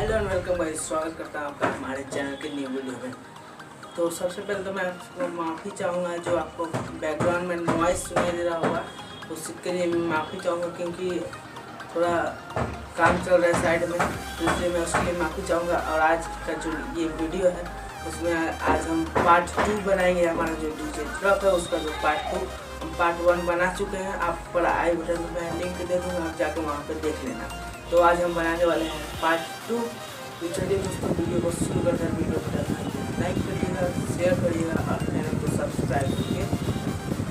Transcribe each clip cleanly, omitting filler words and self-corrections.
Hello and welcome भाई, स्वागत करता हूँ आपका हमारे चैनल के न्यू वीडियो में। तो सबसे पहले तो मैं आपको माफ़ी चाहूँगा, जो आपको बैकग्राउंड में नॉइस सुनाई दे रहा होगा उसके लिए मैं माफ़ी चाहूँगा, क्योंकि थोड़ा काम चल रहा है साइड में, तो इसलिए मैं उसके लिए माफ़ी चाहूँगा। और आज का जो ये वीडियो है उसमें आज हम पार्ट 2 बनाएंगे। हमारा जो डीजे ट्रक है उसका जो पार्ट 2, हम पार्ट 1 बना चुके हैं। आप पर आई बटन में मैं लिंक दे दूँगा, आप जाकर वहाँ पर देख लेना। तो आज हम बनाने वाले हैं पार्ट 2। तो चलिए दोस्तों, वीडियो को शुरू करते हैं। वीडियो को लाइक करिएगा, शेयर करिएगा और चैनल को सब्सक्राइब करके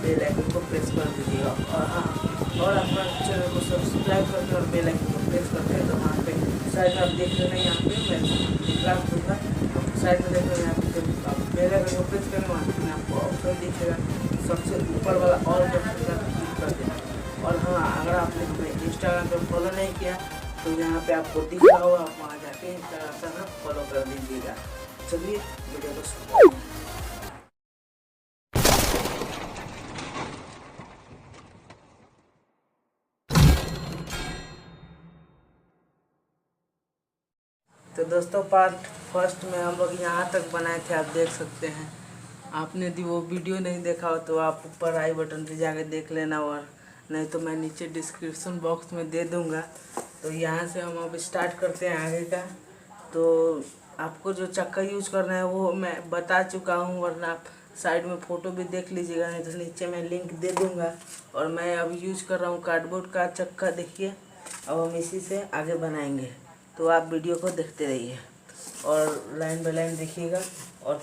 बेल आइकन को प्रेस कर दीजिएगा। और हाँ, और अपना चैनल को सब्सक्राइब करके और बेल आइकन को प्रेस करते हैं तो वहाँ पे साइड में आप देख लेना, यहाँ पे मैं दिखा दूँगा, साइड में देख लेना। यहाँ पे जब आप बेल आइकन को प्रेस करें वहाँ पर आपको ऑप्शन दिखेगा, सबसे ऊपर वाला ऑल बटन का क्लिक कर देना। और हाँ, अगर आपने हमें इंस्टाग्राम पर फॉलो नहीं किया तो यहाँ पे आपको दिख रहा होगा, आप वहाँ जाके इंस्टाग्राम पर फॉलो कर दीजिएगा। चलिए वीडियो को शुरू करते हैं। तो दोस्तों, पार्ट फर्स्ट में हम लोग यहाँ तक बनाए थे, आप देख सकते हैं। आपने यदि वो वीडियो नहीं देखा हो तो आप ऊपर आई बटन पे जाके देख लेना, और नहीं तो मैं नीचे डिस्क्रिप्शन बॉक्स में दे दूँगा। तो यहाँ से हम अब स्टार्ट करते हैं आगे का। तो आपको जो चक्का यूज करना है वो मैं बता चुका हूँ, वरना आप साइड में फ़ोटो भी देख लीजिएगा, नहीं तो नीचे मैं लिंक दे दूँगा। और मैं अब यूज कर रहा हूँ कार्डबोर्ड का चक्का, देखिए। अब हम इसी से आगे बनाएंगे, तो आप वीडियो को देखते रहिए और लाइन बाय लाइन देखिएगा और